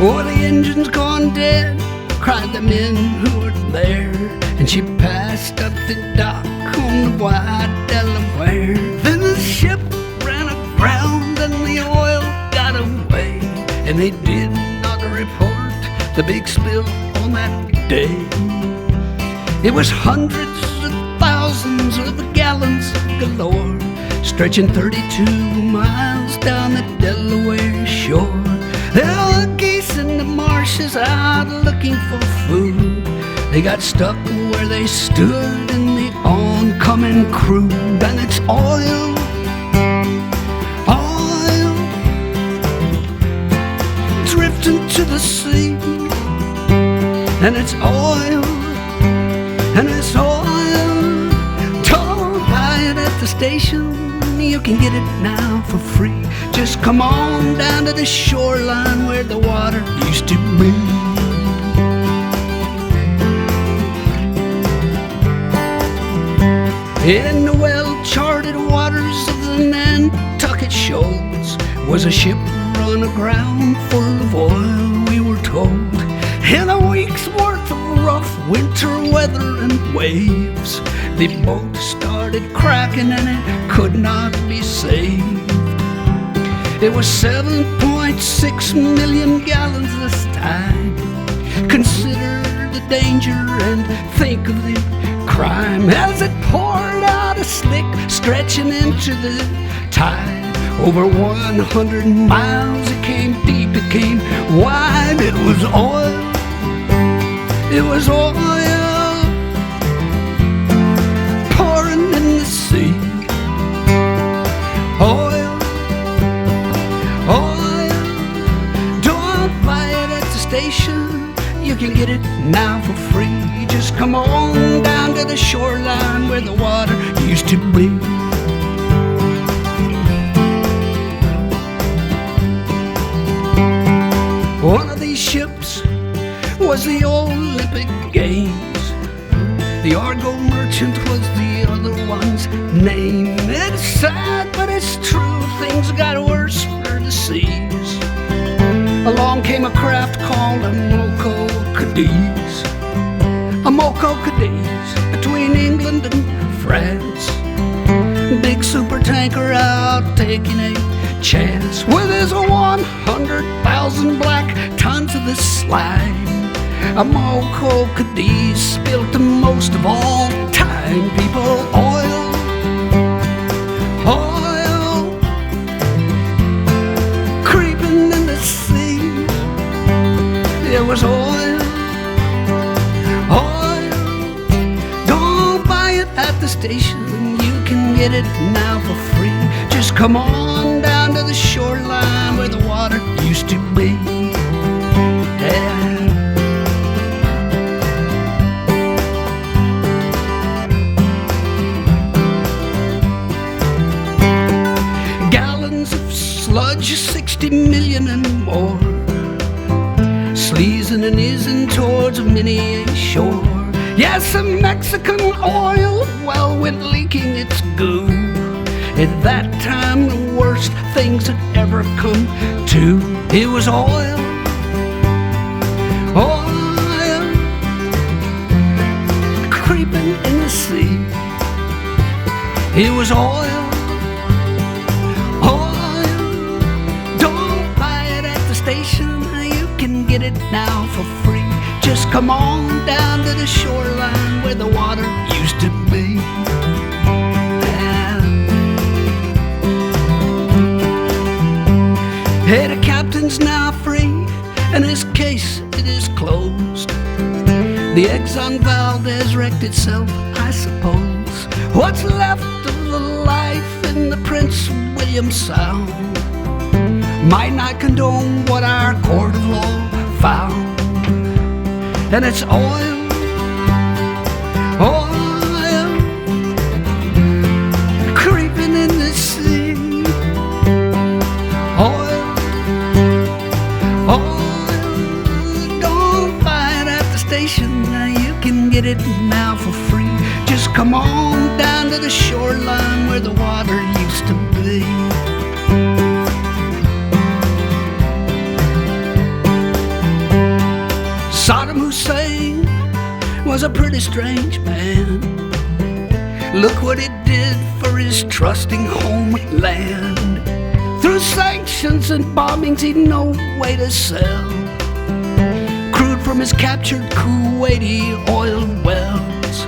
Oh, the engine's gone dead, cried the men who were there. And she passed up the dock on the wide Delaware. Then the ship ran aground and the oil got away. And they did not report the big spill on that day. It was hundreds of thousands of gallons galore, stretching 32 miles down the Delaware shore. There were geese in the marshes out looking for food. They got stuck where they stood in the oncoming crude. And it's oil, oil, drifting to the sea. And it's oil, and it's oil. Don't buy it at the station, you can get it now for free. Just come on down to the shoreline where the water used to be. In the well-charted waters of the Nantucket shoals was a ship run aground full of oil, we were told. In a week's worth of rough winter weather and waves, the boat started cracking and it could not be saved. It was 7.6 million gallons this time. Consider the danger and think of the crime as it poured out a slick, stretching into the tide. Over 100 miles it came deep, it came wide. It was oil, it was oil, pouring in the sea. Oil, oil, don't buy it at the station, you can get it now for free. Just come on down to the shoreline where the water used to be. One of these ships was the Olympic Games. The Argo Merchant was the other one's name. It's sad, but it's true, things got worse for the seas. Along came a craft called a Moco Cadiz. A Moco Cadiz between England and France. Big super tanker out taking a chance with his 100,000 black tons of the slime. A Moco Cadiz spilled the most of all time, people. Oil, oil, creeping in the sea. It was oil, oil. Don't buy it at the station, you can get it now for free. Just come on down to the shoreline where the water used to be. Yeah. Gallons of sludge, 60 million and more, sleazing and ising towards many a shore. Yes, a Mexican oil well went leaking its goo. At that time, the worst things had ever come to. It was oil, oil, creeping in the sea. It was oil, oil. Don't buy it at the station, you can get it now for free. Just come on down to the shoreline where the water used to be. Hey, the captain's now free, and his case, it is closed. The Exxon Valdez wrecked itself, I suppose. What's left of the life in the Prince William Sound might not condone what our court of law found. And it's oil, oil, creeping in the sea. Oil, oil, don't buy it at the station, you can get it now for free. Just come on down to the shoreline where the water used to be. was a pretty strange man. Look what it did for his trusting homeland. Through sanctions and bombings, he'd no way to sell crude from his captured Kuwaiti oil wells.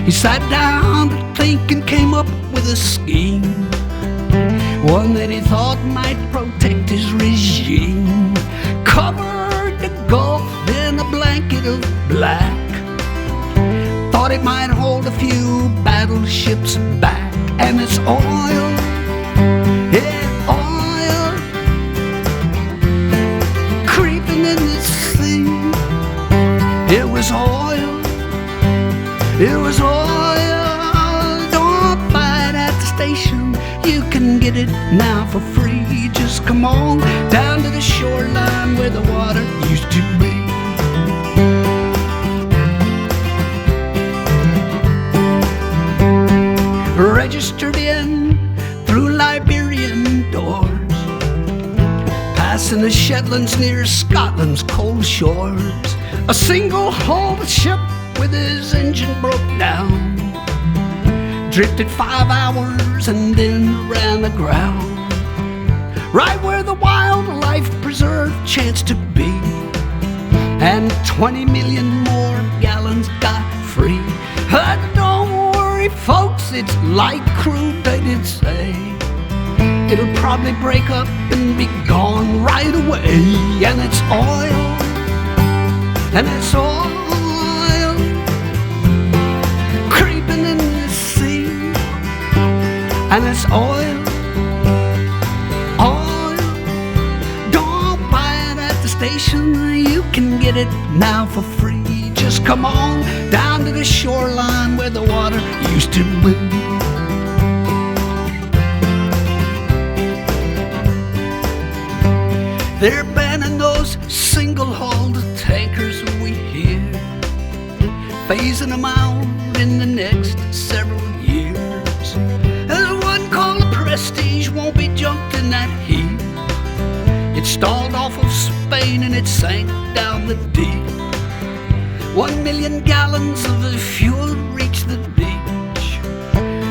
He sat down to think and came up with a scheme, one that he thought might protect his regime. Covered the Gulf in a blanket of black, thought it might hold a few battleships back. And it's oil, yeah, oil, creeping in the sea. It was oil, it was oil. Don't buy it at the station, you can get it now for free. Just come on down to the shoreline where the water used to be. Registered in through Liberian doors, passing the Shetlands near Scotland's cold shores. A single-hulled ship with his engine broke down, drifted 5 hours and then ran aground, right where the wildlife preserve chanced to be, and 20 million more gallons got free. Don't worry, folks, it's light crude, they did say. It'll probably break up and be gone right away. And it's oil, and it's oil, creeping in the sea. And it's oil, oil. Don't buy it at the station, you can get it now for free. Just come on down to the shoreline where the water used to be. They're banning those single-hulled tankers we hear, phasing them out in the next several years. There's one called the Prestige, won't be junked in that heat. It stalled off of Spain and it sank down the deep. 1 million gallons of the fuel reached the beach.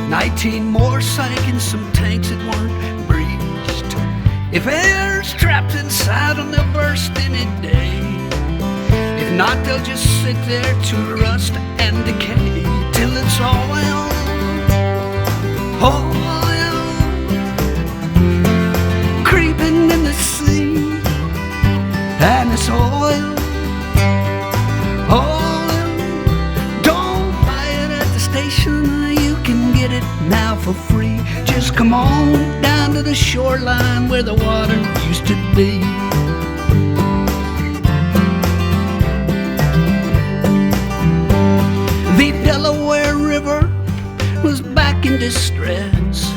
19 more sank in some tanks that weren't breached. If air's trapped inside them, they'll burst any day. If not, they'll just sit there to rust and decay till it's oil, oil, creeping in the sea. And it's oil, oil. Don't buy it at the station, you can get it now for free. Just come on down to the shoreline where the water used to be. The Delaware River was back in distress.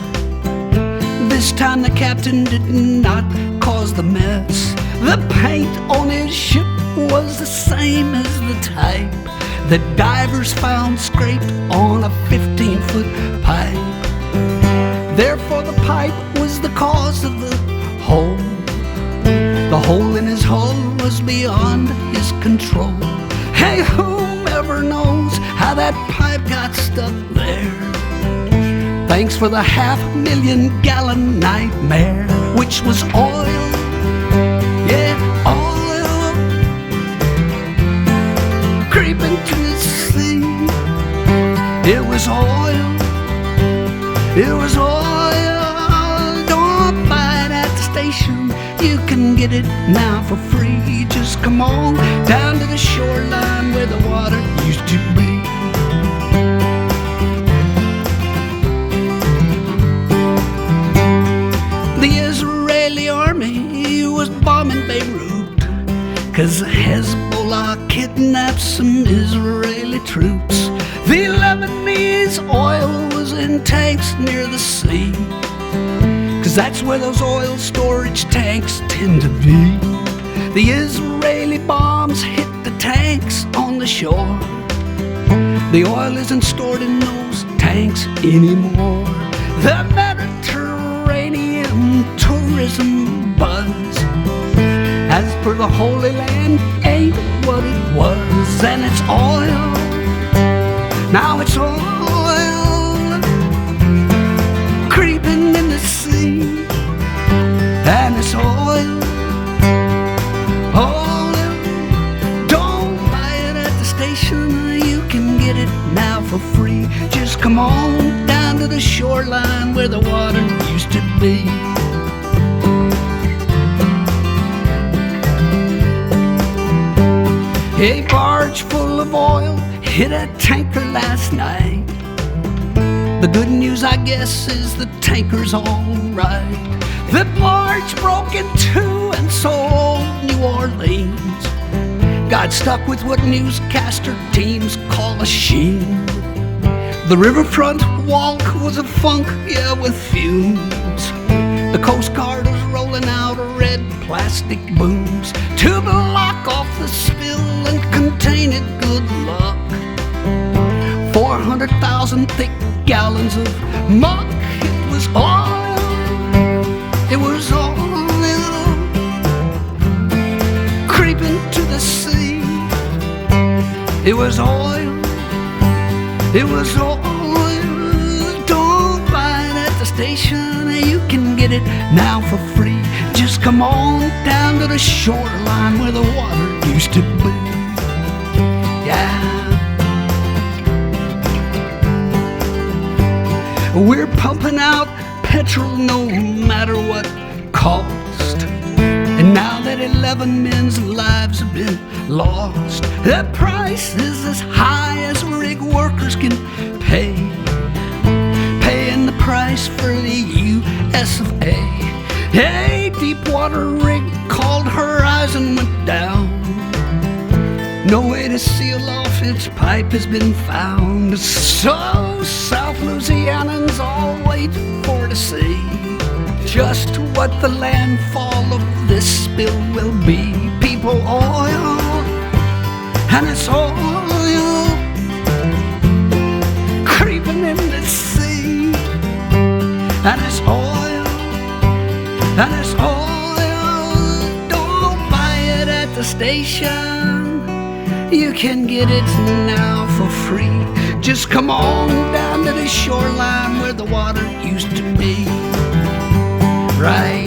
This time the captain did not cause the mess. The paint on his ship was the same as the type that divers found scraped on a 15-foot pipe. Therefore the pipe was the cause of the hole. The hole in his hull was beyond his control. Hey, whomever knows how that pipe got stuck there? Thanks for the 500,000 gallon nightmare, which was oil, yeah, oil, creeping to the sea. It was oil, it was oil. Don't buy it at the station, you can get it now for free. Just come on down to the shoreline where the water used to be. The Israeli army was bombing Beirut 'cause Hezbollah kidnapped some Israeli troops. The Lebanese oil was in tanks near the sea, 'cause that's where those oil storage tanks tend to be. The Israeli bombs hit the tanks on the shore. The oil isn't stored in those tanks anymore. The Mediterranean tourism buzz, as per the Holy Land, ain't what it was. And it's oil, Now it's oil creeping in the sea, and it's oil, oil. Don't buy it at the station, you can get it now for free. Just come on down to the shoreline where the water used to be. A barge full of oil hit a tanker last night. The good news, I guess, is the tanker's all right. The barge broke in two, and so old New Orleans got stuck with what newscaster teams call a sheen. The riverfront walk was a funk, yeah, with fumes. The Coast Guard was rolling out red plastic booms to block off the spill and contain it, good luck. 400,000 thick gallons of muck. It was oil, it was oil creeping to the sea. It was oil, it was oil. Don't buy it at the station, you can get it now for free. Just come on down to the shoreline where the water used to be. Yeah. We're pumping out petrol no matter what cost. And now that 11 men's lives have been lost, the price is as high as rig workers can pay. Paying the price for the US of A. A deep water rig called Horizon went down. No way to seal off its pipe has been found. So South Louisianans all wait for to see just what the landfall of this spill will be. People, oil, and it's oil creeping in the sea, and it's oil, and it's oil. Don't buy it at the station, you can get it now for free. Just come on down to the shoreline where the water used to be. Right.